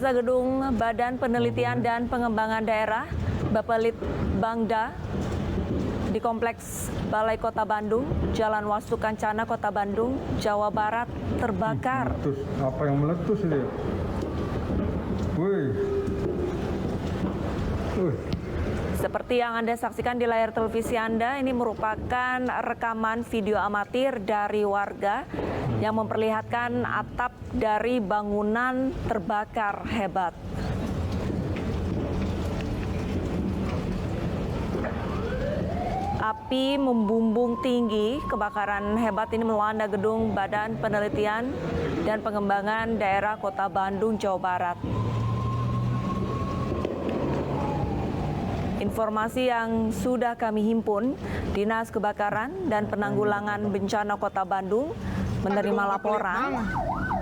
Pemirsa, gedung Badan Penelitian dan Pengembangan Daerah Bapelitbangda di Kompleks Balai Kota Bandung, Jalan Wastu Kancana, Kota Bandung, Jawa Barat terbakar. Meletus. Apa yang meletus ini? Wih. Seperti yang Anda saksikan di layar televisi Anda, ini merupakan rekaman video amatir dari warga yang memperlihatkan atap dari bangunan terbakar hebat. Api membumbung tinggi, kebakaran hebat ini melanda gedung Badan Penelitian dan Pengembangan Daerah Kota Bandung, Jawa Barat. Informasi yang sudah kami himpun, Dinas Kebakaran dan Penanggulangan Bencana Kota Bandung menerima laporan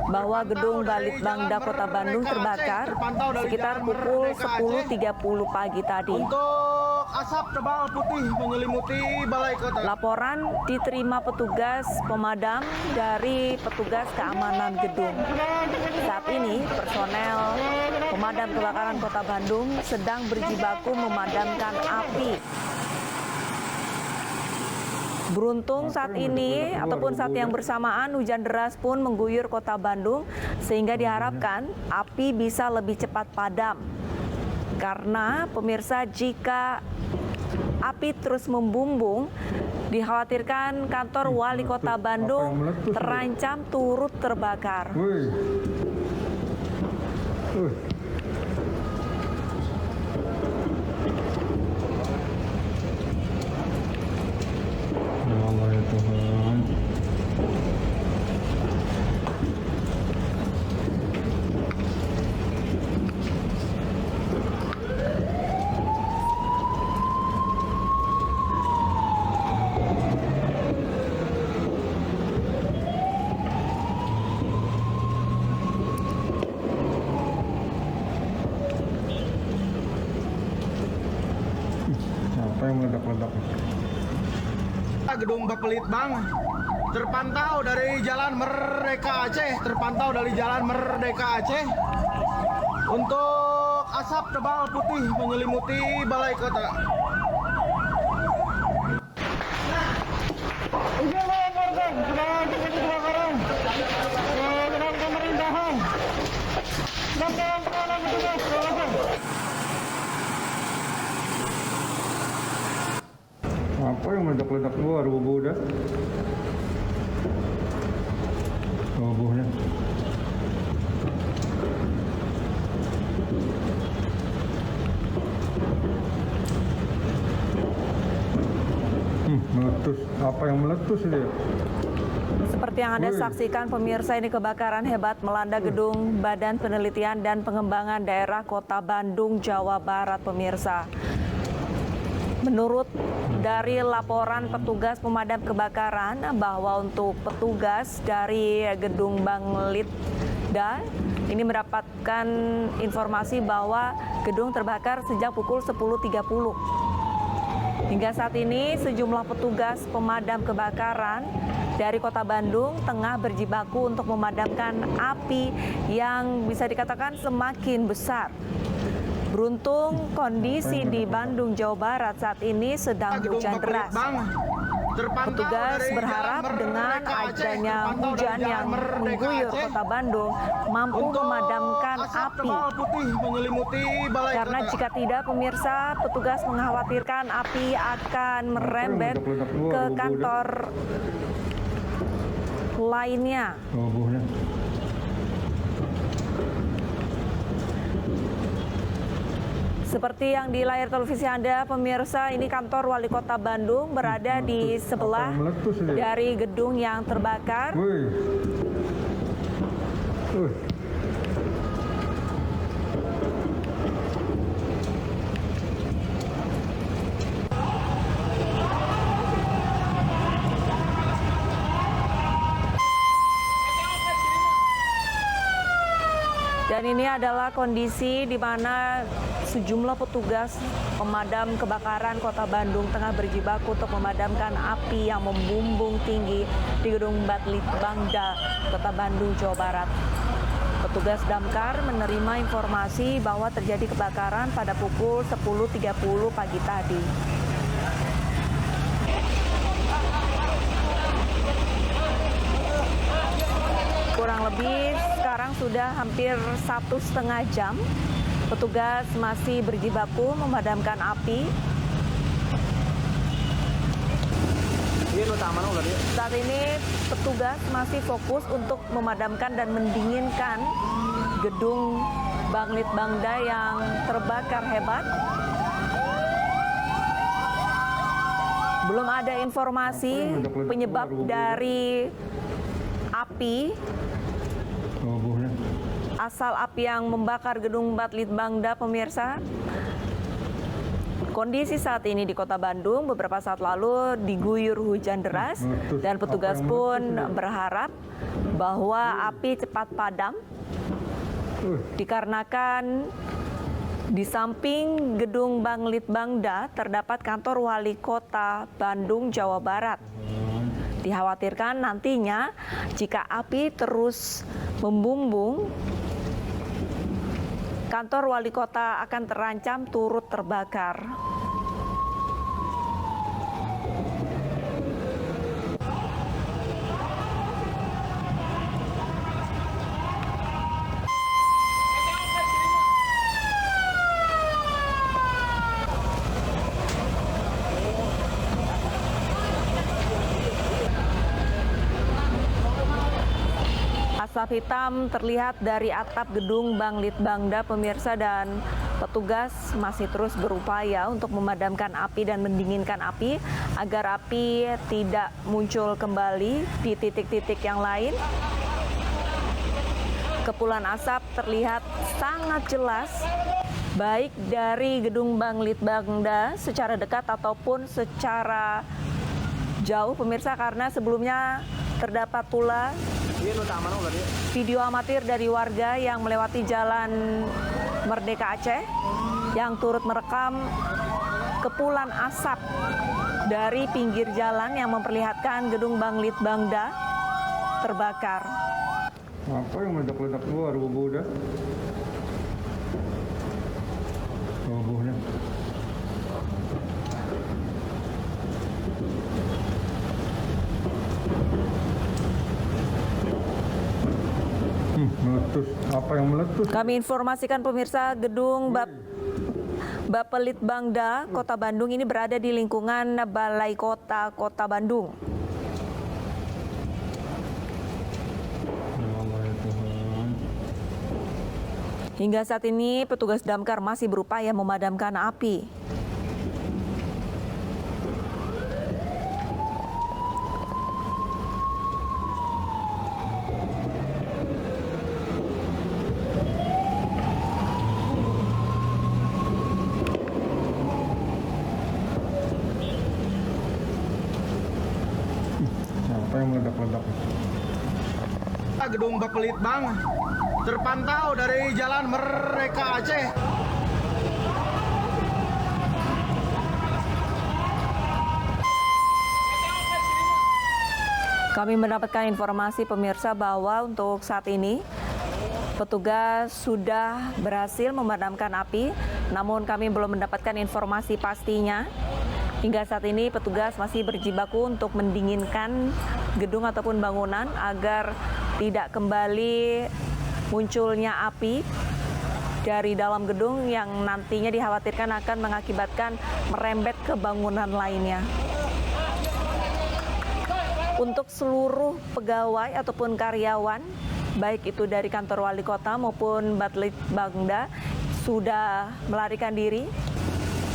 bahwa gedung Balitbangda Kota Bandung terbakar sekitar pukul 10.30 pagi tadi. Untuk asap tebal putih menyelimuti balai kota. Laporan diterima petugas pemadam dari petugas keamanan gedung. Saat ini personel pemadam kebakaran Kota Bandung sedang berjibaku memadamkan api. Beruntung saat ini ataupun saat yang bersamaan hujan deras pun mengguyur Kota Bandung sehingga diharapkan api bisa lebih cepat padam. Karena pemirsa, jika api terus membumbung, dikhawatirkan kantor Wali Kota Bandung terancam turut terbakar. Allah ya Tuhan. Apa yang meledak-ledak? Gedung Bapelitbang terpantau dari Jalan Merdeka Aceh, untuk asap tebal putih menyelimuti balai kota. Apa yang meledak-ledak luar rubuh dah? Rubuhnya. Meletus. Apa yang meletus ini? Seperti yang Anda saksikan pemirsa, ini kebakaran hebat melanda gedung Badan Penelitian dan Pengembangan Daerah Kota Bandung, Jawa Barat, pemirsa. Menurut dari laporan petugas pemadam kebakaran bahwa untuk petugas dari gedung Bapelitbangda ini mendapatkan informasi bahwa gedung terbakar sejak pukul 10.30. Hingga saat ini sejumlah petugas pemadam kebakaran dari Kota Bandung tengah berjibaku untuk memadamkan api yang bisa dikatakan semakin besar. Beruntung kondisi di Bandung, Jawa Barat saat ini sedang hujan deras. Petugas berharap dengan adanya hujan yang mengguyur Kota Bandung mampu memadamkan api. Karena jika tidak, pemirsa, petugas mengkhawatirkan api akan merembet ke kantor lainnya. Seperti yang di layar televisi Anda, pemirsa, ini kantor Wali Kota Bandung berada di sebelah dari gedung yang terbakar. Dan ini adalah kondisi di mana sejumlah petugas pemadam kebakaran Kota Bandung tengah berjibaku untuk memadamkan api yang membumbung tinggi di gedung Bapelitbangda Kota Bandung, Jawa Barat. Petugas damkar menerima informasi bahwa terjadi kebakaran pada pukul 10.30 pagi tadi. Kurang lebih sekarang sudah hampir 1,5 jam. Petugas masih berjibaku memadamkan api. Saat ini petugas masih fokus untuk memadamkan dan mendinginkan gedung Banglit Bangda yang terbakar hebat. Belum ada informasi penyebab dari api. Asal api yang membakar gedung Banglit Bangda, pemirsa. Kondisi saat ini di Kota Bandung beberapa saat lalu diguyur hujan deras dan petugas pun berharap bahwa api cepat padam dikarenakan di samping gedung Banglit Bangda terdapat kantor Wali Kota Bandung, Jawa Barat. Dikhawatirkan nantinya jika api terus membumbung, kantor wali kota akan terancam turut terbakar. Asap hitam terlihat dari atap gedung Banglit Bangda, pemirsa, dan petugas masih terus berupaya untuk memadamkan api dan mendinginkan api agar api tidak muncul kembali di titik-titik yang lain. Kepulan asap terlihat sangat jelas baik dari gedung Banglit Bangda secara dekat ataupun secara jauh, pemirsa, karena sebelumnya terdapat pula video amatir dari warga yang melewati Jalan Merdeka Aceh yang turut merekam kepulan asap dari pinggir jalan yang memperlihatkan gedung Banglit Bangda terbakar. Apa yang meledak-ledak keluar, rubuh dah. Rubuhnya. Meletus. Apa yang meletus? Kami informasikan, pemirsa, gedung Bappelit Bangda, Kota Bandung ini berada di lingkungan Balai Kota, Kota Bandung. Hingga saat ini petugas damkar masih berupaya memadamkan api. Apa yang meledak-ledak? Gedung Bappelit Bang terpantau dari Jalan Merdeka Aceh. Kami mendapatkan informasi, pemirsa, bahwa untuk saat ini petugas sudah berhasil memadamkan api, namun kami belum mendapatkan informasi pastinya. Hingga saat ini petugas masih berjibaku untuk mendinginkan gedung ataupun bangunan agar tidak kembali munculnya api dari dalam gedung yang nantinya dikhawatirkan akan mengakibatkan merembet ke bangunan lainnya. Untuk seluruh pegawai ataupun karyawan, baik itu dari kantor wali kota maupun Banglit Bangda, sudah melarikan diri,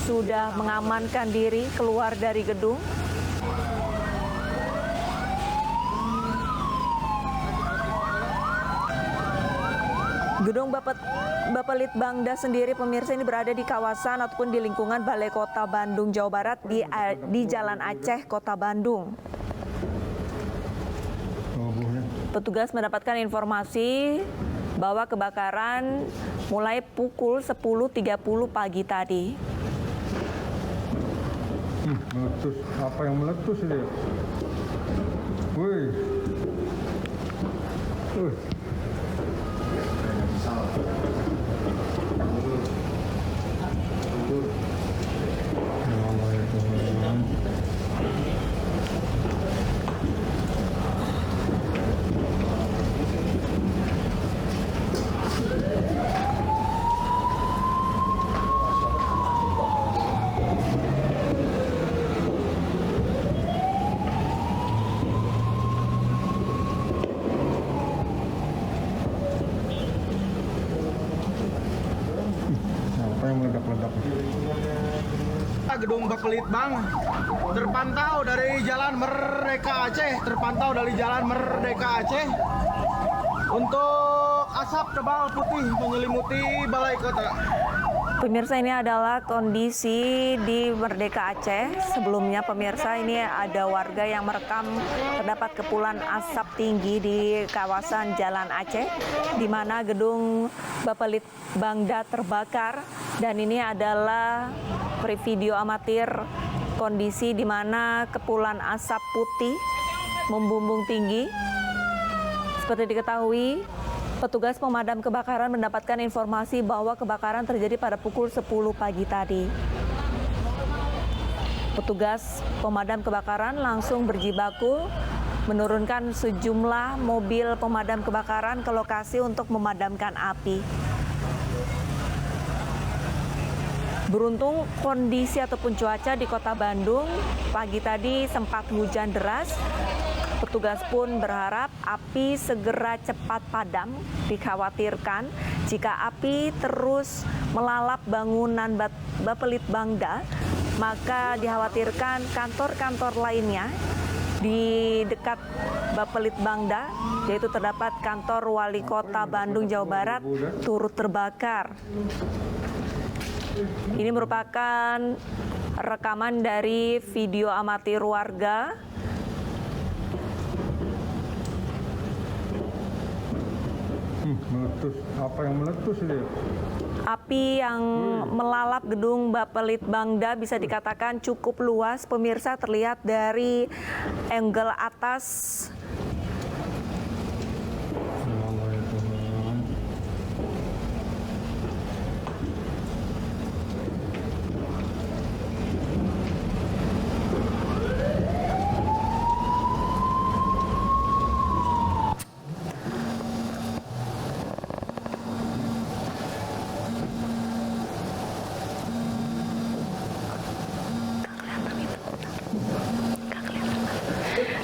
sudah mengamankan diri keluar dari gedung. Gedung Bappelit Bangda sendiri, pemirsa, ini berada di kawasan ataupun di lingkungan Balai Kota Bandung, Jawa Barat, di Jalan Aceh, Kota Bandung. Petugas mendapatkan informasi bahwa kebakaran mulai pukul 10.30 pagi tadi. Meletus. Apa yang meletus ini? Wih. gedung Bapelitbang. Terpantau dari Jalan Merdeka Aceh, untuk asap tebal putih menyelimuti balai kota. Pemirsa, ini adalah kondisi di Merdeka Aceh. Sebelumnya pemirsa, ini ada warga yang merekam terdapat kepulan asap tinggi di kawasan Jalan Aceh, di mana gedung Bapelitbangda terbakar. Dan ini adalah video amatir kondisi di mana kepulan asap putih membumbung tinggi. Seperti diketahui, petugas pemadam kebakaran mendapatkan informasi bahwa kebakaran terjadi pada pukul 10 pagi tadi. Petugas pemadam kebakaran langsung berjibaku menurunkan sejumlah mobil pemadam kebakaran ke lokasi untuk memadamkan api. Beruntung kondisi ataupun cuaca di Kota Bandung pagi tadi sempat hujan deras. Petugas pun berharap api segera cepat padam. Dikhawatirkan jika api terus melalap bangunan Bapelitbangda, maka dikhawatirkan kantor-kantor lainnya di dekat Bapelitbangda, yaitu terdapat kantor Wali Kota Bandung, Jawa Barat, turut terbakar. Ini merupakan rekaman dari video amatir warga. Meletus. Apa yang meletus ini? Api yang melalap gedung Bapelitbangda bisa dikatakan cukup luas. Pemirsa, terlihat dari angle atas.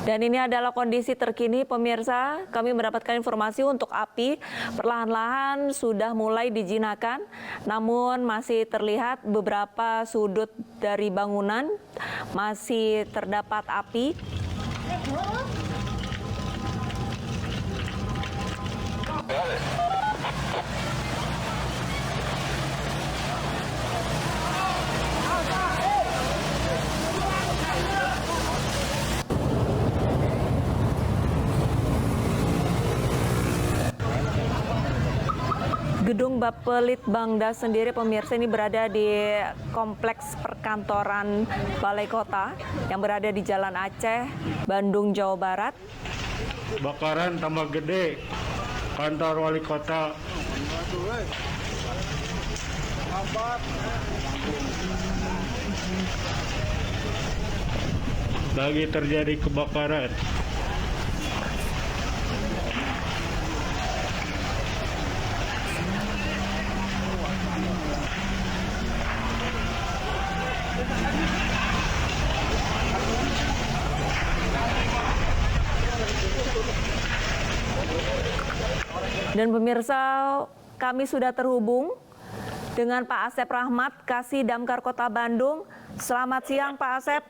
Dan ini adalah kondisi terkini pemirsa. Kami mendapatkan informasi untuk api perlahan-lahan sudah mulai dijinakan, namun masih terlihat beberapa sudut dari bangunan masih terdapat api. Gedung Bapelitbangda sendiri pemirsa ini berada di kompleks perkantoran Balai Kota yang berada di Jalan Aceh, Bandung, Jawa Barat. Bakaran tambah gede, kantor wali kota. Lagi terjadi kebakaran. Dan pemirsa, kami sudah terhubung dengan Pak Asep Rahmat, Kasih Damkar Kota Bandung. Selamat siang Pak Asep.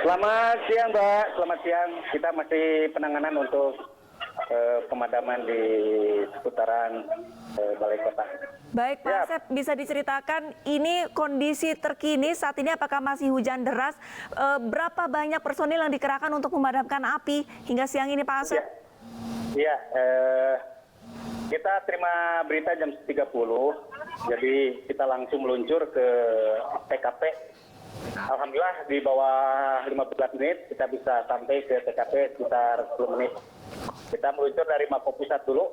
Selamat siang Mbak, selamat siang. Kita masih penanganan untuk pemadaman di seputaran Balai Kota. Baik Pak Asep, bisa diceritakan ini kondisi terkini saat ini apakah masih hujan deras? Berapa banyak personil yang dikerahkan untuk memadamkan api hingga siang ini Pak Asep? Iya, kita terima berita jam 30, jadi kita langsung meluncur ke TKP. Alhamdulillah di bawah 15 menit kita bisa sampai ke TKP sekitar 10 menit. Kita meluncur dari Mako Pusat dulu,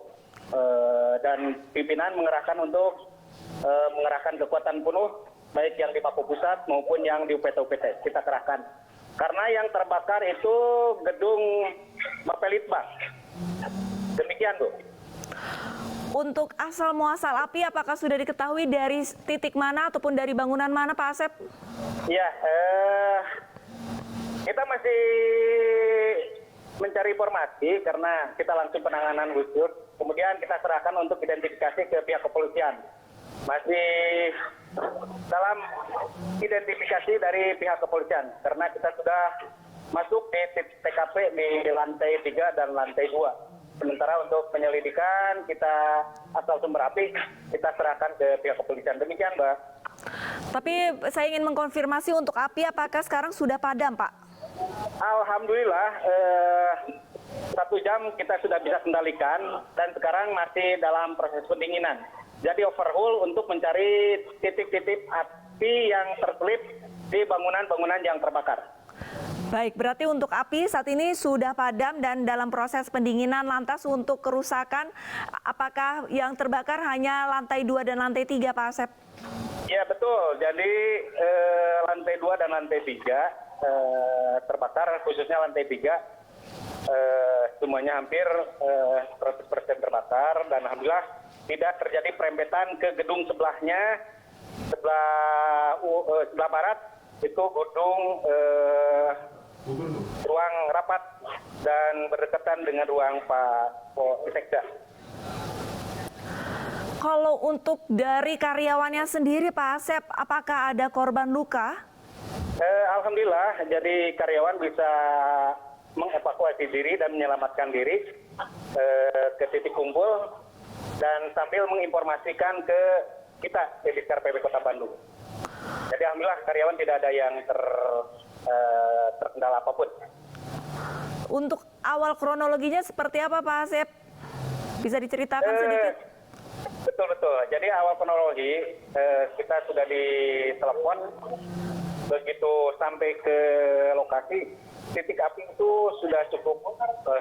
dan pimpinan mengerahkan untuk mengerahkan kekuatan penuh, baik yang di Mako Pusat maupun yang di UPT-UPT. Kita kerahkan. Karena yang terbakar itu gedung Bapelitbang. Demikian, Bu. Untuk asal muasal api apakah sudah diketahui dari titik mana ataupun dari bangunan mana Pak Asep? Ya, kita masih mencari informasi karena kita langsung penanganan khusus. Kemudian kita serahkan untuk identifikasi ke pihak kepolisian. Masih dalam identifikasi dari pihak kepolisian karena kita sudah masuk di TKP di lantai 3 dan lantai 2. Sementara untuk penyelidikan kita asal sumber api kita serahkan ke pihak kepolisian. Demikian, Mbak. Tapi saya ingin mengkonfirmasi untuk api apakah sekarang sudah padam, Pak? Alhamdulillah 1 jam kita sudah bisa kendalikan dan sekarang masih dalam proses pendinginan. Jadi overhaul untuk mencari titik-titik api yang terselip di bangunan-bangunan yang terbakar. Baik, berarti untuk api saat ini sudah padam dan dalam proses pendinginan. Lantas untuk kerusakan, apakah yang terbakar hanya lantai 2 dan lantai 3, Pak Asep? Ya betul, jadi lantai 2 dan lantai 3 terbakar, khususnya lantai 3 semuanya hampir 100% terbakar dan alhamdulillah tidak terjadi perempetan ke gedung sebelahnya, sebelah barat itu gedung ruang rapat dan berdekatan dengan ruang Pak Sekda. Kalau untuk dari karyawannya sendiri, Pak Asep, apakah ada korban luka? Alhamdulillah, jadi karyawan bisa mengevakuasi diri dan menyelamatkan diri ke titik kumpul dan sambil menginformasikan ke kita di Diskar PB Kota Bandung. Jadi alhamdulillah karyawan tidak ada yang terkendala apapun. Untuk awal kronologinya seperti apa, Pak Asep? Bisa diceritakan sedikit? Betul. Jadi awal kronologi kita sudah ditelepon, begitu sampai ke lokasi titik api itu sudah cukup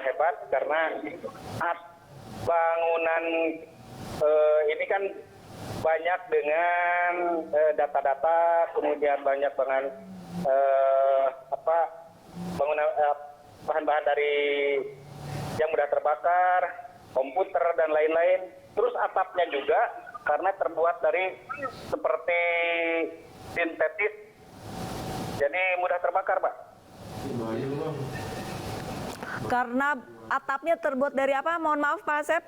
hebat karena bangunan ini kan banyak dengan data-data, kemudian banyak dengan bangunan bahan-bahan dari yang mudah terbakar, komputer dan lain-lain. Terus atapnya juga karena terbuat dari seperti sintetis, jadi mudah terbakar, Pak. Karena atapnya terbuat dari apa? Mohon maaf, Pak Asep.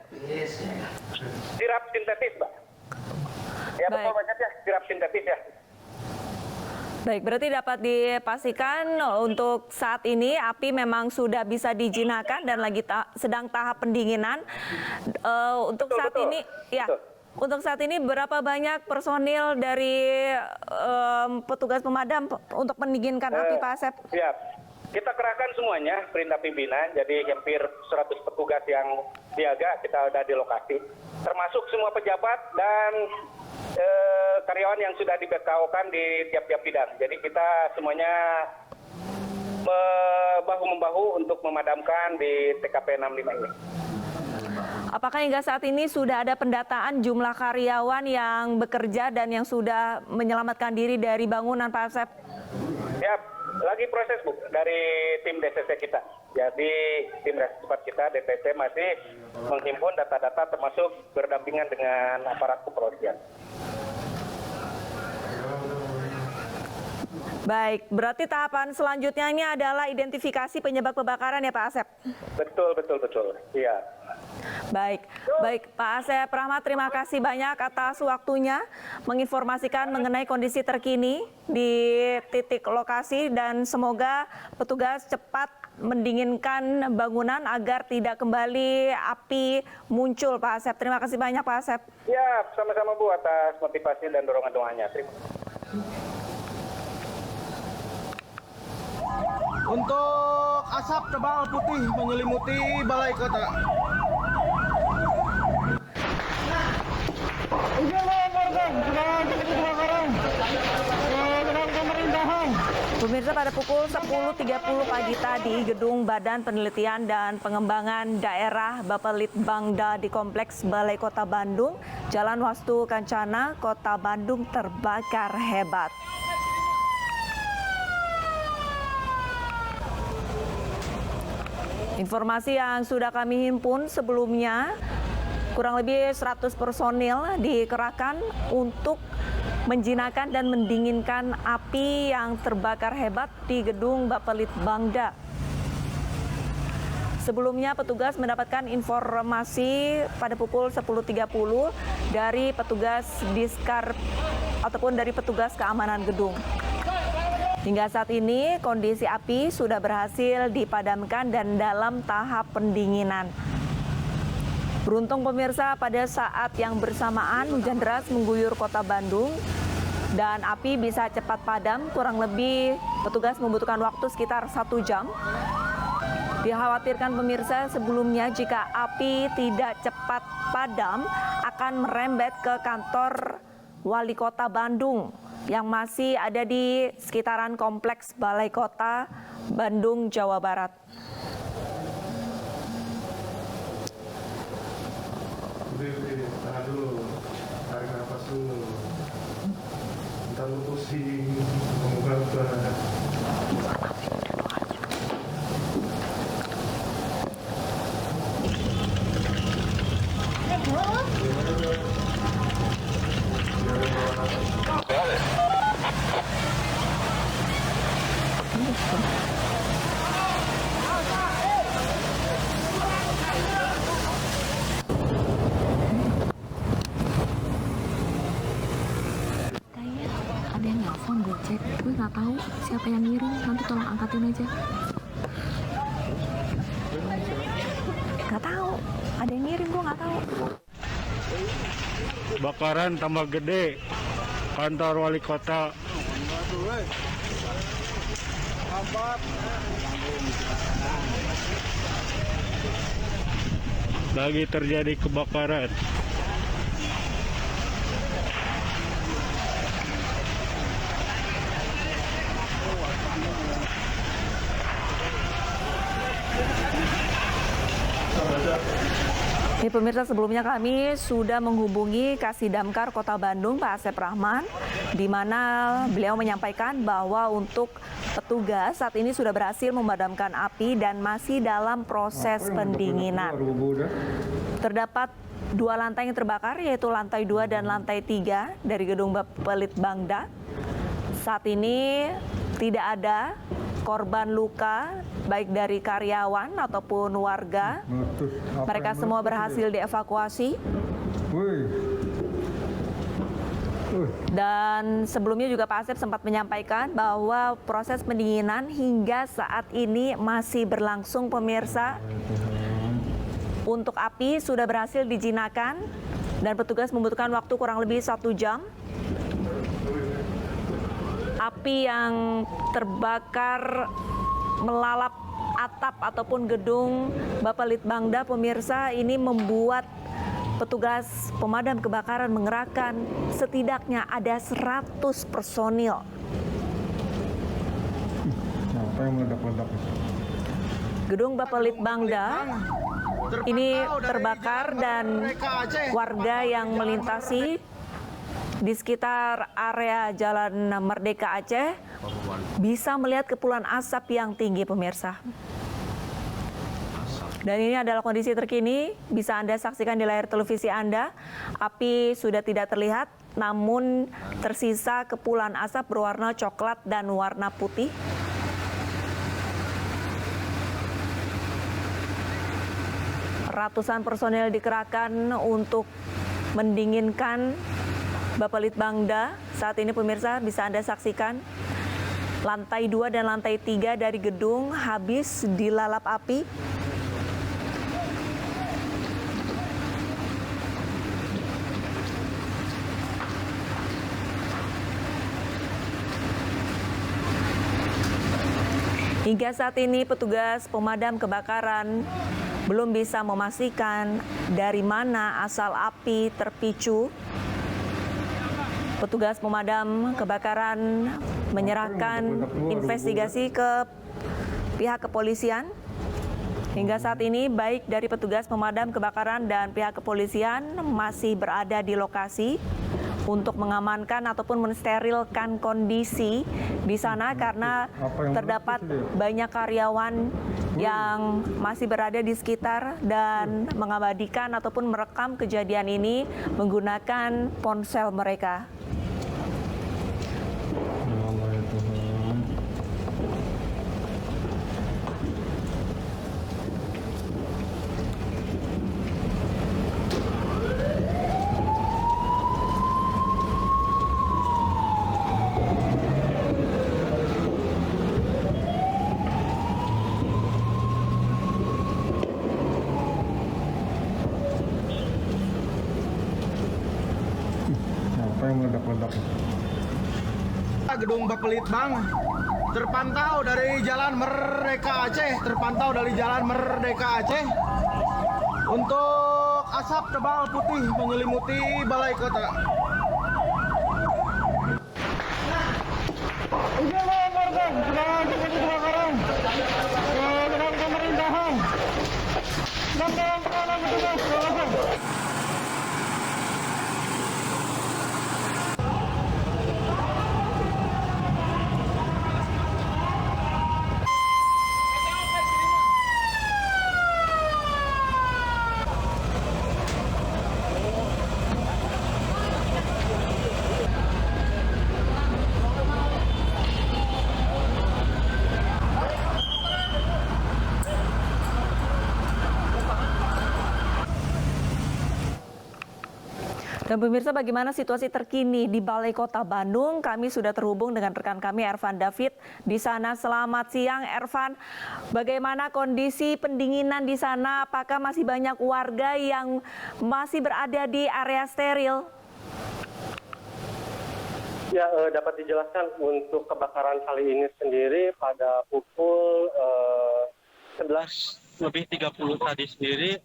Sirap sintetis, Pak. Ya betul, banyak ya, sirap sintetis ya. Baik, berarti dapat dipastikan untuk saat ini api memang sudah bisa dijinakan dan lagi sedang tahap pendinginan. Untuk saat ini, ya. Untuk saat ini berapa banyak personil dari petugas pemadam untuk mendinginkan api, Pak Asep? Siap. Kita kerahkan semuanya, perintah pimpinan, jadi hampir 100 petugas yang siaga kita ada di lokasi. Termasuk semua pejabat dan karyawan yang sudah di-BKO-kan di tiap-tiap bidang. Jadi kita semuanya bahu-membahu untuk memadamkan di TKP 65 ini. Apakah hingga saat ini sudah ada pendataan jumlah karyawan yang bekerja dan yang sudah menyelamatkan diri dari bangunan, Pak Asep? Ya, lagi proses, Bu, dari tim DCC kita. Jadi tim respons cepat kita, DTC, masih menghimpun data-data termasuk berdampingan dengan aparat kepolisian. Baik, berarti tahapan selanjutnya ini adalah identifikasi penyebab kebakaran ya, Pak Asep? Betul. Iya. Baik Pak Asep Rahmat, terima kasih banyak atas waktunya menginformasikan mengenai kondisi terkini di titik lokasi dan semoga petugas cepat mendinginkan bangunan agar tidak kembali api muncul, Pak Asep. Terima kasih banyak, Pak Asep. Ya, sama-sama Bu atas motivasi dan dorongan doanya. Terima kasih. Untuk asap tebal putih menyelimuti balai kota. Pemirsa, pada pukul 10.30 pagi tadi, Gedung Badan Penelitian dan Pengembangan Daerah Bapelitbangda di Kompleks Balai Kota Bandung, Jalan Wastu Kencana, Kota Bandung terbakar hebat. Informasi yang sudah kami himpun sebelumnya, kurang lebih 100 personil dikerahkan untuk menjinakkan dan mendinginkan api yang terbakar hebat di Gedung Bapelitbangda. Sebelumnya petugas mendapatkan informasi pada pukul 10.30 dari petugas Diskar ataupun dari petugas keamanan gedung. Hingga saat ini kondisi api sudah berhasil dipadamkan dan dalam tahap pendinginan. Beruntung pemirsa, pada saat yang bersamaan hujan deras mengguyur kota Bandung dan api bisa cepat padam. Kurang lebih petugas membutuhkan waktu sekitar 1 jam. Dikhawatirkan pemirsa, sebelumnya jika api tidak cepat padam akan merembet ke kantor Wali Kota Bandung yang masih ada di sekitaran Kompleks Balai Kota Bandung, Jawa Barat. Tahan dulu, tarik nafas dulu. Ntar lu pusing, semoga Ada yang nelfon, gue cek, gue nggak tahu siapa yang ngirim, nanti tolong angkatin aja. Nggak tahu, ada yang ngirim, gue nggak tahu. Kebakaran tambah gede, kantor wali kota. Lagi terjadi kebakaran. Ini pemirsa, sebelumnya kami sudah menghubungi Kasih Damkar Kota Bandung, Pak Asep Rahman, di mana beliau menyampaikan bahwa untuk petugas saat ini sudah berhasil memadamkan api dan masih dalam proses pendinginan. Terdapat 2 lantai yang terbakar, yaitu lantai 2 dan lantai 3 dari gedung Bapelitbangda. Saat ini tidak ada korban luka, baik dari karyawan ataupun warga. Mereka semua berhasil dievakuasi. Dan sebelumnya juga Pak Asep sempat menyampaikan bahwa proses pendinginan hingga saat ini masih berlangsung, pemirsa. Untuk api sudah berhasil dijinakan dan petugas membutuhkan waktu kurang lebih 1 jam. Api yang terbakar melalap atap ataupun gedung Bapelitbangda, pemirsa, ini membuat petugas pemadam kebakaran mengerahkan setidaknya ada 100 personil. Apa yang meledak-ledak? Gedung Bapelitbangda ini terbakar dan warga yang melintasi di sekitar area Jalan Merdeka Aceh bisa melihat kepulan asap yang tinggi, pemirsa. Dan ini adalah kondisi terkini, bisa Anda saksikan di layar televisi Anda. Api sudah tidak terlihat, namun tersisa kepulan asap berwarna coklat dan warna putih. Ratusan personel dikerahkan untuk mendinginkan Bapelitbangda. Saat ini pemirsa bisa Anda saksikan lantai 2 dan lantai 3 dari gedung habis dilalap api. Hingga saat ini petugas pemadam kebakaran belum bisa memastikan dari mana asal api terpicu. Petugas pemadam kebakaran menyerahkan investigasi ke pihak kepolisian. Hingga saat ini baik dari petugas pemadam kebakaran dan pihak kepolisian masih berada di lokasi untuk mengamankan ataupun mensterilkan kondisi di sana karena terdapat banyak karyawan yang masih berada di sekitar dan mengabadikan ataupun merekam kejadian ini menggunakan ponsel mereka. yang meledak-ledak? Gedung Bapelitbang terpantau dari Jalan Merdeka Aceh, untuk asap tebal putih menyelimuti balai kota. Dan pemirsa, bagaimana situasi terkini di Balai Kota Bandung? Kami sudah terhubung dengan rekan kami Ervan David di sana. Selamat siang Ervan. Bagaimana kondisi pendinginan di sana? Apakah masih banyak warga yang masih berada di area steril? Ya, dapat dijelaskan untuk kebakaran kali ini sendiri pada pukul 11:30 tadi sendiri,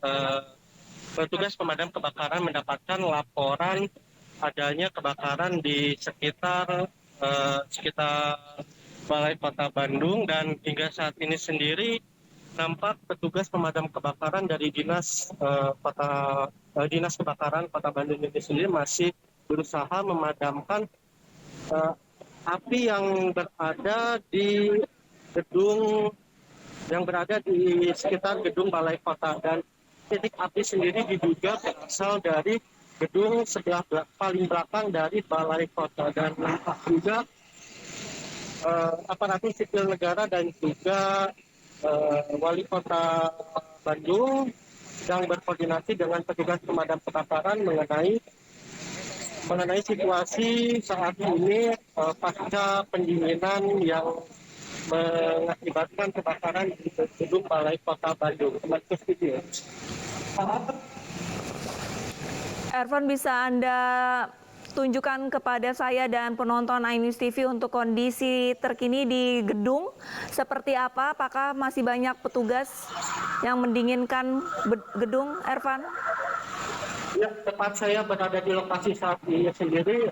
petugas pemadam kebakaran mendapatkan laporan adanya kebakaran di sekitar Balai Kota Bandung, dan hingga saat ini sendiri nampak petugas pemadam kebakaran dari Dinas Kebakaran Kota Bandung ini sendiri masih berusaha memadamkan api yang berada di sekitar gedung Balai Kota, dan titik api sendiri diduga berasal dari gedung sebelah paling belakang dari Balai Kota, dan juga aparatur sipil negara dan juga Wali Kota Bandung sedang berkoordinasi dengan petugas pemadam kebakaran mengenai situasi saat ini pasca pendinginan yang mengakibatkan kebakaran di gedung Balai Kota Bandung. Ervan, bisa Anda tunjukkan kepada saya dan penonton iNews TV untuk kondisi terkini di gedung seperti apa? Apakah masih banyak petugas yang mendinginkan gedung, Ervan? Ya, tepat saya berada di lokasi saat ini sendiri.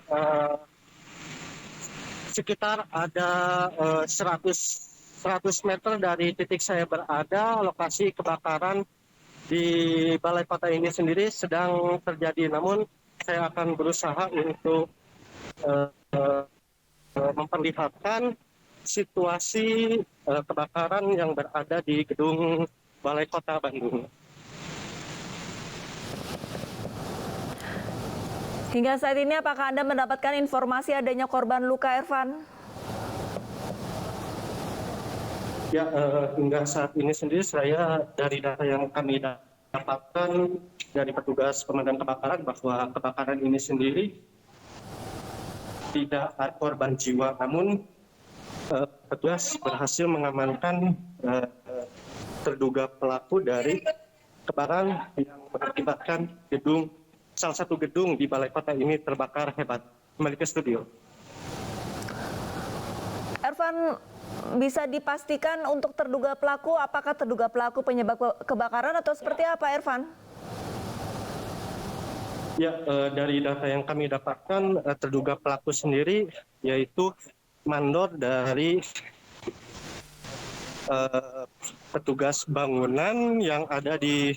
Sekitar ada 100 meter dari titik saya berada, lokasi kebakaran di Balai Kota ini sendiri sedang terjadi. Namun saya akan berusaha untuk memperlihatkan situasi kebakaran yang berada di gedung Balai Kota Bandung. Hingga saat ini apakah Anda mendapatkan informasi adanya korban luka, Ervan? Ya, hingga saat ini sendiri saya dari data yang kami dapatkan dari petugas pemadam kebakaran bahwa kebakaran ini sendiri tidak ada korban jiwa, namun petugas berhasil mengamankan terduga pelaku dari kebakaran yang mengakibatkan salah satu gedung di Balai Kota ini terbakar hebat. Kembali ke studio. Ervan, bisa dipastikan untuk terduga pelaku, apakah terduga pelaku penyebab kebakaran atau seperti apa, Ervan? Ya, dari data yang kami dapatkan, terduga pelaku sendiri yaitu mandor dari petugas bangunan yang ada di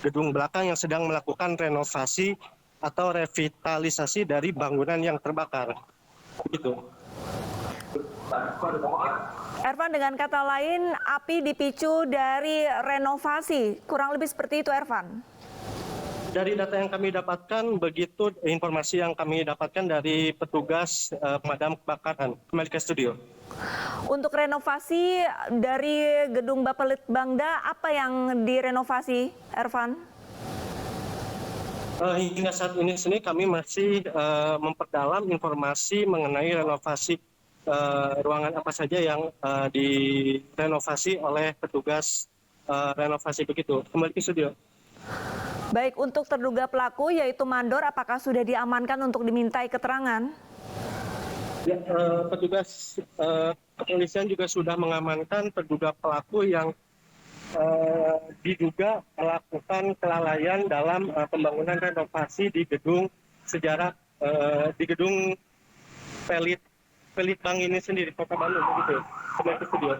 gedung belakang yang sedang melakukan renovasi atau revitalisasi dari bangunan yang terbakar. Begitu. Ervan, dengan kata lain, api dipicu dari renovasi, kurang lebih seperti itu, Ervan? Dari data yang kami dapatkan, begitu informasi yang kami dapatkan dari petugas pemadam kebakaran. Kembali ke studio. Untuk renovasi dari gedung Bapelitbangda, apa yang direnovasi, Ervan? Hingga saat ini sendiri kami masih memperdalam informasi mengenai renovasi ruangan apa saja yang direnovasi oleh petugas renovasi begitu. Kembali ke studio. Baik, untuk terduga pelaku yaitu mandor, apakah sudah diamankan untuk dimintai keterangan? Ya, petugas kepolisian juga sudah mengamankan terduga pelaku yang diduga melakukan kelalaian dalam pembangunan renovasi di gedung sejarah di gedung Pelitbang ini sendiri, Kota Bandung, begitu. Kembali ke studio.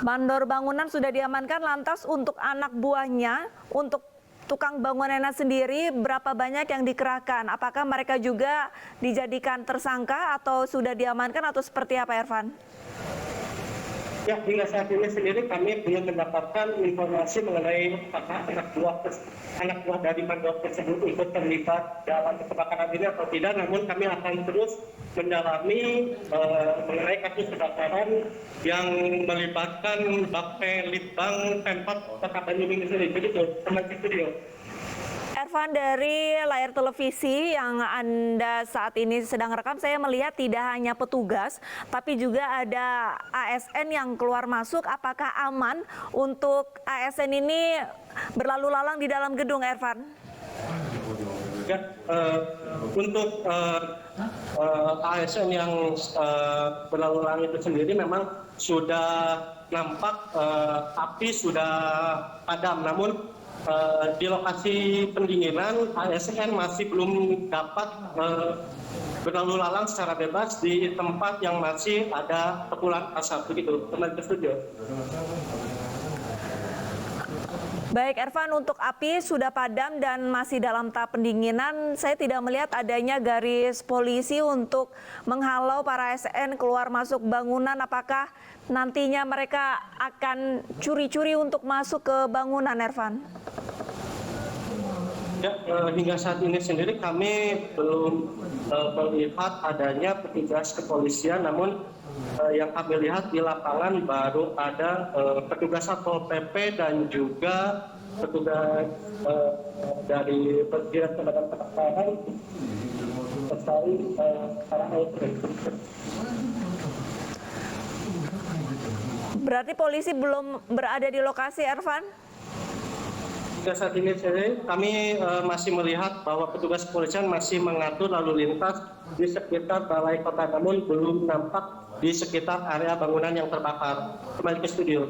Mandor bangunan sudah diamankan, lantas untuk anak buahnya, untuk tukang bangunannya sendiri, berapa banyak yang dikerahkan? Apakah mereka juga dijadikan tersangka atau sudah diamankan atau seperti apa, Ervan? Ya, hingga saat ini sendiri kami belum mendapatkan informasi mengenai apakah anak buah dari mandor tersebut ikut terlibat dalam kebakaran ini atau tidak. Namun kami akan terus mendalami mengenai kasus kebakaran yang melibatkan Bapelitbang Pemkot Kota Bandung ini sendiri. Begitu, teman studio. Ervan, dari layar televisi yang Anda saat ini sedang rekam, saya melihat tidak hanya petugas, tapi juga ada ASN yang keluar masuk. Apakah aman untuk ASN ini berlalu lalang di dalam gedung, Ervan? Ya, untuk ASN yang berlalu lalang itu sendiri memang sudah nampak api sudah padam, namun di lokasi pendinginan ASN masih belum dapat berlalu lalang secara bebas di tempat yang masih ada kepulan asap, begitu. Kembali ke studio. Baik, Ervan, untuk api sudah padam dan masih dalam tahap pendinginan. Saya tidak melihat adanya garis polisi untuk menghalau para ASN keluar masuk bangunan. Apakah nantinya mereka akan curi-curi untuk masuk ke bangunan, Ervan? Ya, hingga saat ini sendiri kami belum melihat adanya petugas kepolisian, namun yang kami lihat di lapangan baru ada petugas Satpol PP dan juga petugas dari Dinas Pemadam Kebakaran serta para ASN. Berarti polisi belum berada di lokasi, Ervan? Hingga saat ini kami masih melihat bahwa petugas kepolisian masih mengatur lalu lintas di sekitar Balai Kota, namun belum nampak di sekitar area bangunan yang terbakar. Kembali ke studio.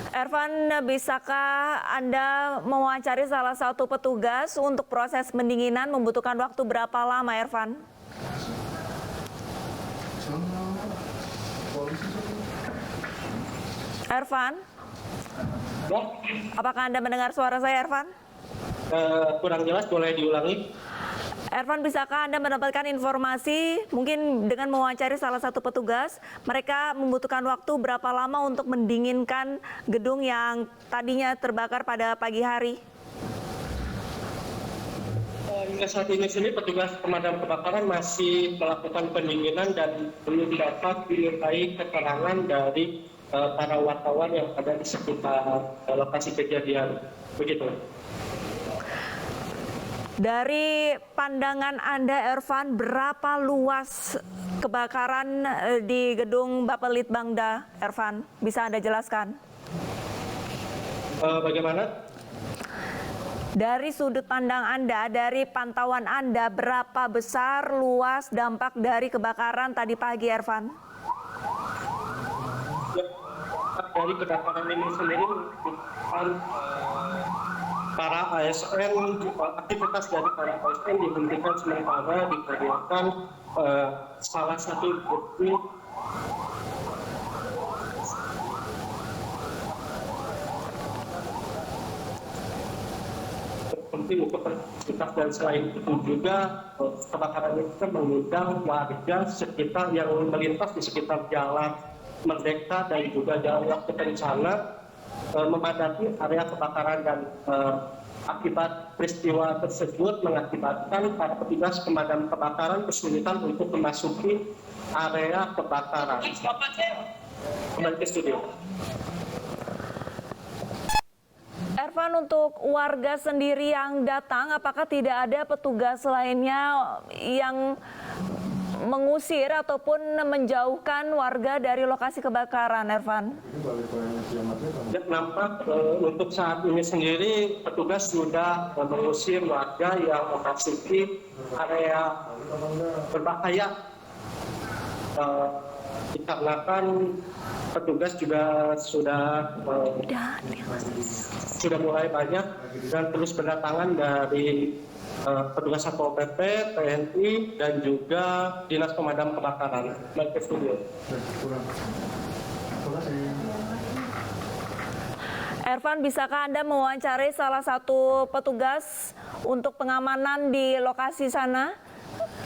Ervan, bisakah Anda mewawancari salah satu petugas untuk proses pendinginan membutuhkan waktu berapa lama, Ervan? Ervan? Ya, Apakah Anda mendengar suara saya, Ervan? kurang jelas, boleh diulangi? Ervan, bisakah Anda mendapatkan informasi mungkin dengan mewawancari salah satu petugas, mereka membutuhkan waktu berapa lama untuk mendinginkan gedung yang tadinya terbakar pada pagi hari? Hingga saat ini sini petugas pemadam kebakaran masih melakukan pendinginan dan belum dapat dimintai keterangan dari para wartawan yang ada di sekitar lokasi kejadian. Begitu. Dari pandangan Anda, Ervan, berapa luas kebakaran di gedung Bapelitbangda, Ervan? Bisa Anda jelaskan? Bagaimana? Dari sudut pandang Anda, dari pantauan Anda, berapa besar luas dampak dari kebakaran tadi pagi, Ervan? Ya, dari kebakaran ini sendiri, para ASN, aktivitas dari para ASN dihentikan sementara dikarenakan salah satu bukti penting untuk aktivitas, dan selain itu juga kebakaran itu mengundang warga sekitar yang melintas di sekitar Jalan Merdeka dan juga Jalan Waktu Kencana memadati area kebakaran, dan akibat peristiwa tersebut mengakibatkan para petugas pemadam kebakaran kesulitan untuk memasuki area kebakaran. Kembali ke studio. Ervan, untuk warga sendiri yang datang, apakah tidak ada petugas lainnya yang mengusir ataupun menjauhkan warga dari lokasi kebakaran, Ervan? Ya, nampak untuk saat ini sendiri petugas sudah mengusir warga yang memasuki area berbahaya. Dikarenakan petugas juga sudah mulai banyak dan terus berdatangan dari petugas Satpol PP, TNI, dan juga Dinas Pemadam Kebakaran. Balik ke studio. Ervan, bisakah Anda mewawancarai salah satu petugas untuk pengamanan di lokasi sana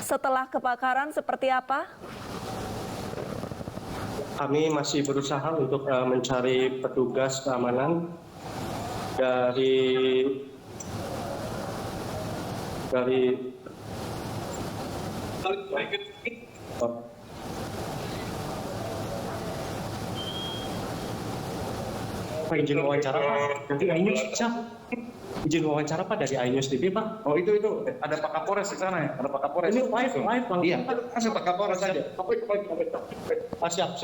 setelah kebakaran seperti apa? Kami masih berusaha untuk mencari petugas keamanan dari Pak, izin wawancara Pak dari iNews, izin wawancara Pak dari iNews TV Pak. Oh itu ada Pak Kapolres di sana ya, ada Pak Kapolres. Ini live Bang. Iya, kasih Pak Kapolres saja. Siap.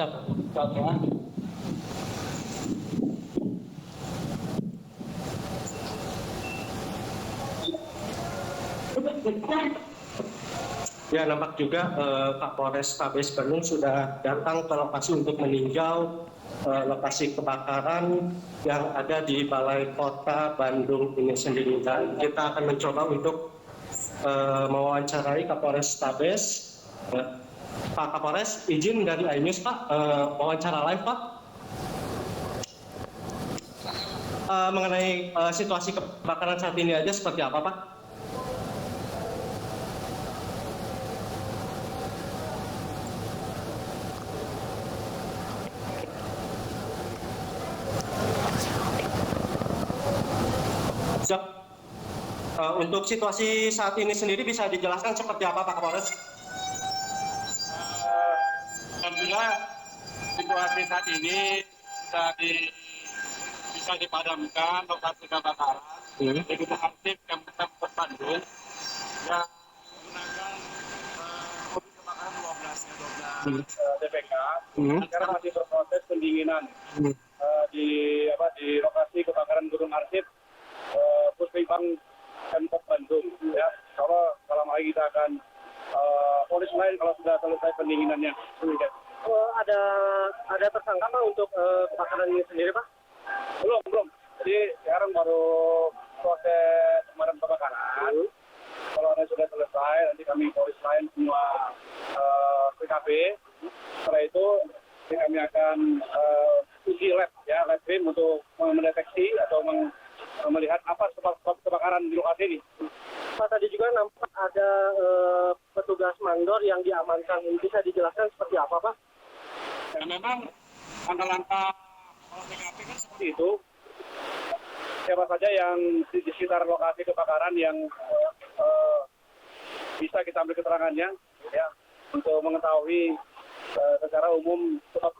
Ya, nampak juga Pak Polres Tabes Bandung sudah datang ke lokasi untuk meninjau lokasi kebakaran yang ada di Balai Kota Bandung ini sendiri. Dan kita akan mencoba untuk mewawancarai Kapolres Tabes. Pak Kapolres, izin dari iNews Pak, wawancara live Pak. Mengenai situasi kebakaran saat ini aja seperti apa Pak? Untuk situasi saat ini sendiri bisa dijelaskan seperti apa Pak Kapolres? Alhamdulillah situasi saat ini bisa dipadamkan lokasi kebakaran di Gunung Arsip Kabupaten Bandung yang menggunakan mobil kebakaran 12 DPK. Sekarang masih berproses pendinginan di lokasi kebakaran Gunung Arsip Puspipang Pemkot Bandung. Ya, kalau lama lagi kita akan polis lain kalau sudah selesai pendinginannya. Ada tersangka Pak untuk kebakaran ini sendiri Pak? Belum. Jadi sekarang baru proses pemadam kebakaran. Kalau ada sudah selesai, nanti kami polis lain semua PKP. Setelah itu kami akan uji lab BIM untuk mendeteksi atau melihat apa sebab kebakaran di lokasi ini. Pak, tadi juga nampak ada petugas mandor yang diamankan. Bisa dijelaskan seperti apa Pak? Ya memang langkah-langkah PKP kan seperti itu. Siapa saja yang di sekitar lokasi kebakaran yang bisa kita ambil keterangannya, ya, untuk mengetahui secara umum sebab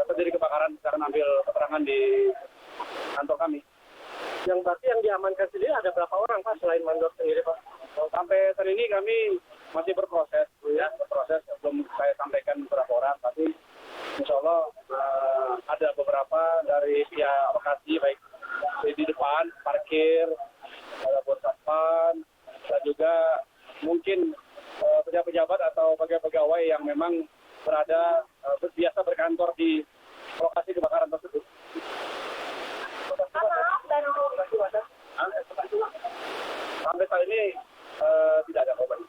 terjadi kebakaran, kita akan ambil keterangan di kantor kami. Yang berarti yang diamankan sendiri ada berapa orang Pak selain mandor sendiri Pak? Sampai saat ini kami masih berproses, belum saya sampaikan berapa orang, tapi insya Allah ada beberapa dari pihak lokasi, baik di depan, parkir, buat satpam, dan juga mungkin pejabat-pejabat atau pegawai yang memang biasa berkantor di lokasi kebakaran tersebut. Sampai saat ini tidak ada korban.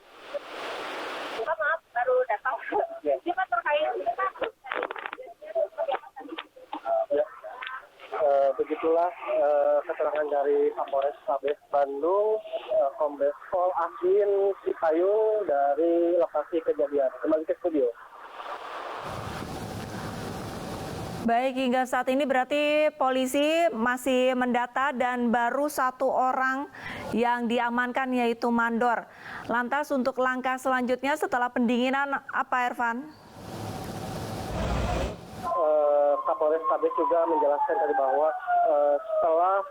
Maaf, baru datang. Cuma terkait Begitulah keterangan dari Kapolres Tabes Bandung, Kombes Pol Aswin Cipayung dari lokasi kejadian. Kembali ke studio. Baik, hingga saat ini berarti polisi masih mendata dan baru 1 orang yang diamankan yaitu mandor. Lantas untuk langkah selanjutnya setelah pendinginan apa, Ervan? Kapolres Tabes juga menjelaskan tadi bahwa setelah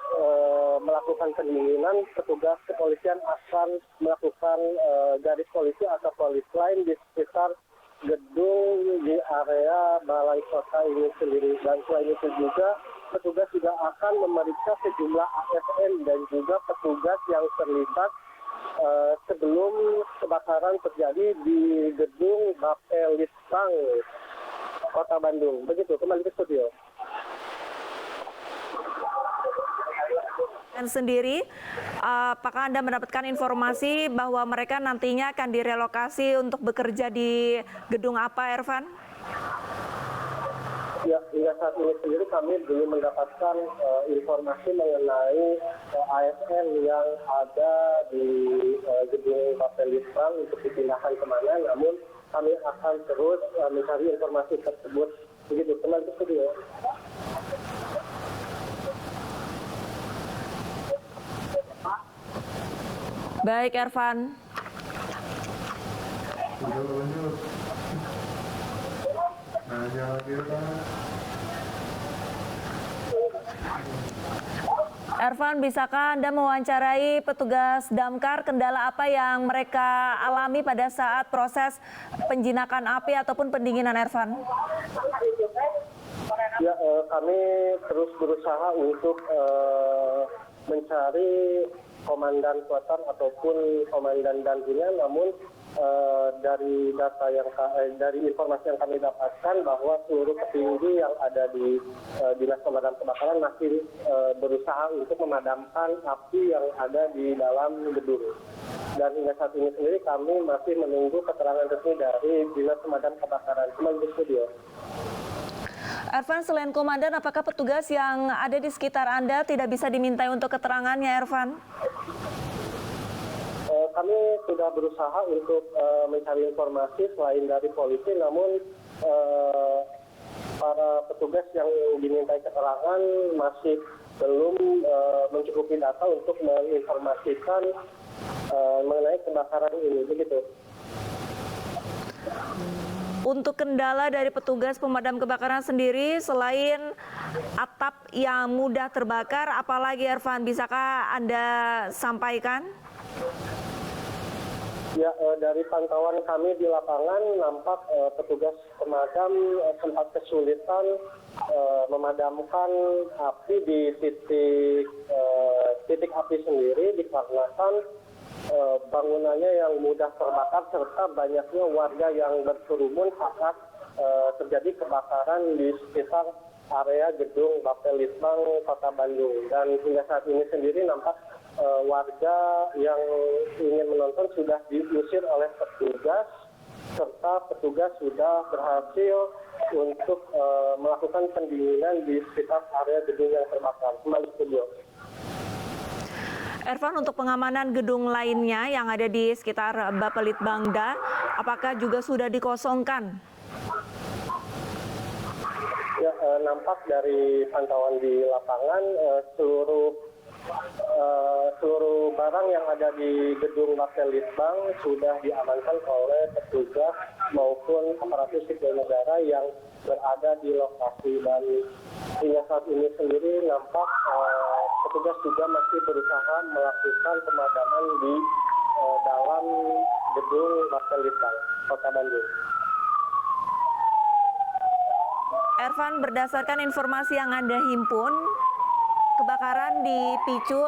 melakukan pendinginan, petugas kepolisian akan melakukan garis polisi atau polis lain di sekitar gedung di area balai kota ini sendiri. Dan selain itu juga petugas juga akan memeriksa sejumlah ASN dan juga petugas yang terlibat sebelum kebakaran terjadi di gedung Bapelitbang Kota Bandung. Begitu, kembali ke studio. Dan sendiri, apakah Anda mendapatkan informasi bahwa mereka nantinya akan direlokasi untuk bekerja di gedung apa, Ervan? Ya, hingga saat ini sendiri kami belum mendapatkan informasi mengenai ASN yang ada di gedung Bapelitbang untuk dipindahkan kemana, namun kami akan terus mencari informasi tersebut. Begitu, kembali ke studio. Baik, Ervan. Lanjut. Nanya lagi Pak. Ervan, bisakah Anda mewawancarai petugas damkar kendala apa yang mereka alami pada saat proses penjinakan api ataupun pendinginan, Ervan? Ya, kami terus berusaha untuk mencari komandan kuatan ataupun komandan dandinya, namun dari data yang dari informasi yang kami dapatkan bahwa seluruh petinggi yang ada di Dinas Pemadam Kebakaran masih berusaha untuk memadamkan api yang ada di dalam gedung. Dan hingga saat ini sendiri kami masih menunggu keterangan resmi dari Dinas Pemadam Kebakaran. Kembali ke studio. Ervan, selain komandan, apakah petugas yang ada di sekitar Anda tidak bisa dimintai untuk keterangannya, Ervan? Kami sudah berusaha untuk mencari informasi selain dari polisi, namun para petugas yang dimintai keterangan masih belum mencukupi data untuk menginformasikan mengenai kebakaran ini, begitu. Untuk kendala dari petugas pemadam kebakaran sendiri, selain atap yang mudah terbakar, apalagi, Ervan, bisakah Anda sampaikan? Ya, dari pantauan kami di lapangan nampak petugas pemadam sempat kesulitan memadamkan api di titik api sendiri dikarenakan bangunannya yang mudah terbakar serta banyaknya warga yang berkerumun saat terjadi kebakaran di sekitar area gedung Bapelitbang Kota Bandung. Dan hingga saat ini sendiri nampak warga yang ingin menonton sudah diusir oleh petugas, serta petugas sudah berhasil untuk melakukan pendinginan di sekitar area gedung yang terbakar. Kembali studio. Ervan, untuk pengamanan gedung lainnya yang ada di sekitar Bapelitbangda, apakah juga sudah dikosongkan? Ya, nampak dari pantauan di lapangan seluruh barang yang ada di gedung Bapelitbang sudah diamankan oleh petugas maupun aparatur sipil negara yang berada di lokasi. Dan hingga saat ini sendiri nampak petugas juga masih berusaha melakukan pemadaman di dalam gedung Bapelitbang Kota Bandung. Ervan, berdasarkan informasi yang Anda himpun, kebakaran dipicu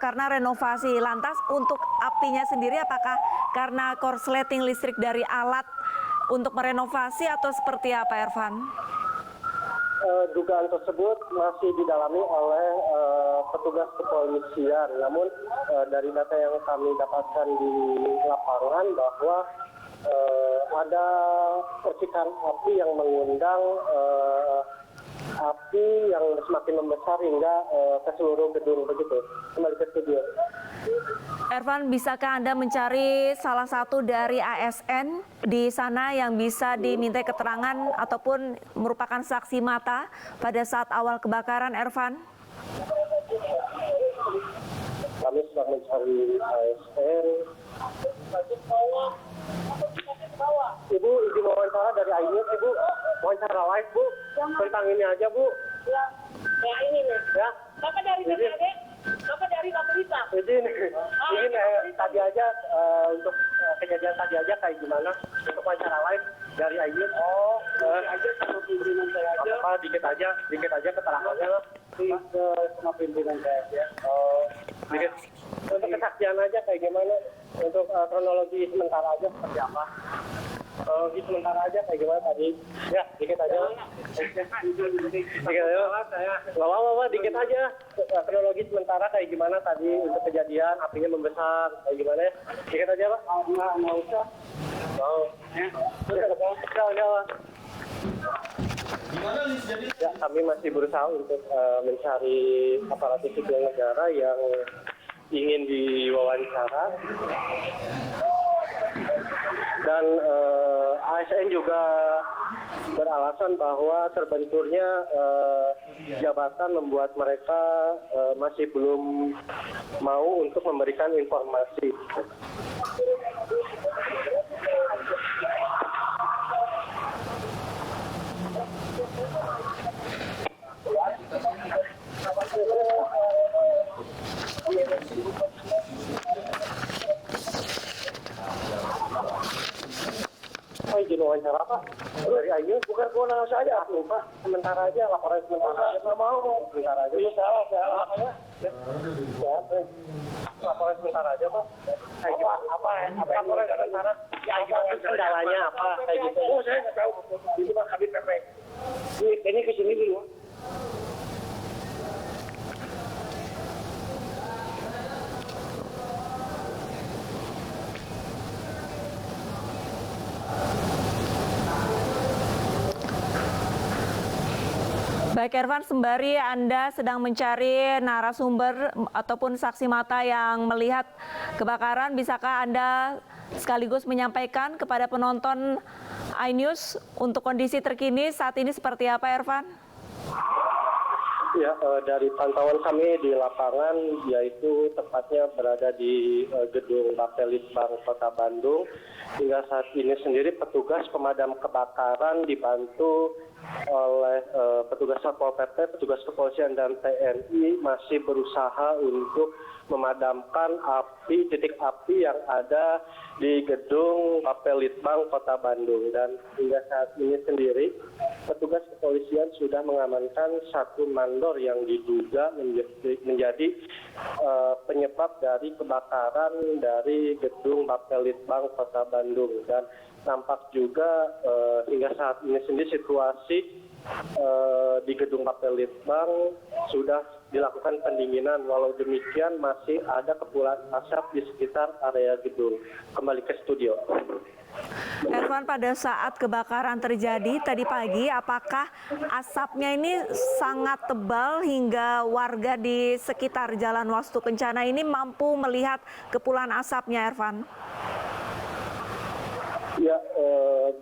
karena renovasi. Lantas untuk apinya sendiri apakah karena korsleting listrik dari alat untuk merenovasi atau seperti apa, Ervan? Dugaan tersebut masih didalami oleh petugas kepolisian. Namun dari data yang kami dapatkan di lapangan bahwa ada percikan api yang mengundang api yang semakin membesar hingga ke seluruh gedung, begitu. Kembali ke studio. Ervan, bisakah Anda mencari salah satu dari ASN di sana yang bisa dimintai keterangan ataupun merupakan saksi mata pada saat awal kebakaran, Ervan? Kami sedang mencari ASN. Ibu, izin wawancara dari iNews, Ibu. Wawancara live, Bu. Tentang ini aja, Bu. Ya ini nih. Ya. Bapak dari BPD? Bapak dari Baperita. Izin tadi aja untuk kejadian tadi aja kayak gimana untuk wawancara live dari Ayub. Aja satu pimpinan saya aja. Dikit aja keterangannya sama pimpinan saya aja. Dikit. Untuk kesaksian aja kayak gimana? Untuk kronologi sementara aja seperti apa? Kronologi sementara aja kayak gimana tadi? Ya, dikit aja. Dikit aja. Nggak apa-apa, dikit aja. Kronologi sementara kayak gimana tadi untuk kejadian, apinya membesar, kayak gimana ya? Dikit aja, Pak. Nggak usah. Mau. Udah. Ya, kami masih berusaha untuk mencari aparatur sipil negara yang ingin diwawancara. Dan ASN juga beralasan bahwa terbenturnya jabatan membuat mereka masih belum mau untuk memberikan informasi. Izin wawancara Pak dari Ayu bukan kewenangan saya Pak, sementara aja laporan sementara aja nggak mau sementara aja salah laporan sementara aja Pak apa laporan sementara kendalanya apa kayak gitu. Saya nggak tahu itu Pak Kabit PP ini kesini dulu. Baik Ervan, sembari Anda sedang mencari narasumber ataupun saksi mata yang melihat kebakaran, bisakah Anda sekaligus menyampaikan kepada penonton iNews untuk kondisi terkini saat ini seperti apa, Ervan? Ya, dari pantauan kami di lapangan, yaitu tepatnya berada di gedung Bapelitbang Kota Bandung. Hingga saat ini sendiri petugas pemadam kebakaran dibantu oleh petugas Satpol PP, petugas kepolisian dan TNI masih berusaha untuk memadamkan titik api yang ada di gedung Bapelitbang Kota Bandung. Dan hingga saat ini sendiri petugas kepolisian sudah mengamankan satu mandor yang diduga menjadi penyebab dari kebakaran dari gedung Bapelitbang Kota Bandung. Dan nampak juga hingga saat ini sendiri situasi di gedung Bapelitbang sudah dilakukan pendinginan. Walau demikian masih ada kepulan asap di sekitar area gedung. Kembali ke studio. Ervan, pada saat kebakaran terjadi tadi pagi, apakah asapnya ini sangat tebal hingga warga di sekitar Jalan Wastu Kencana ini mampu melihat kepulan asapnya, Ervan? Ya,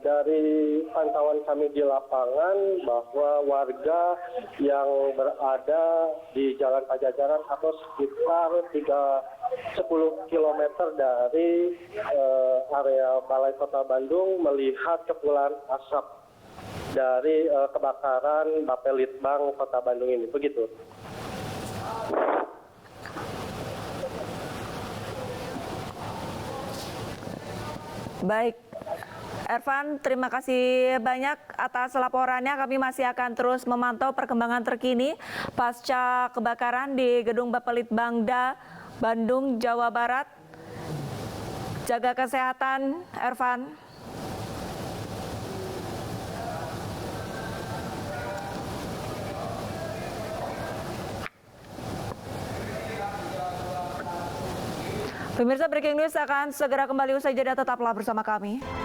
dari pantauan kami di lapangan bahwa warga yang berada di Jalan Pajajaran atau sekitar 10 km dari area Balai Kota Bandung melihat kepulan asap dari kebakaran Bapelitbang Kota Bandung ini, begitu. Baik, Ervan, terima kasih banyak atas laporannya. Kami masih akan terus memantau perkembangan terkini pasca kebakaran di Gedung Bapelitbangda, Bandung, Jawa Barat. Jaga kesehatan, Ervan. Pemirsa, Breaking News akan segera kembali usai jeda, tetaplah bersama kami.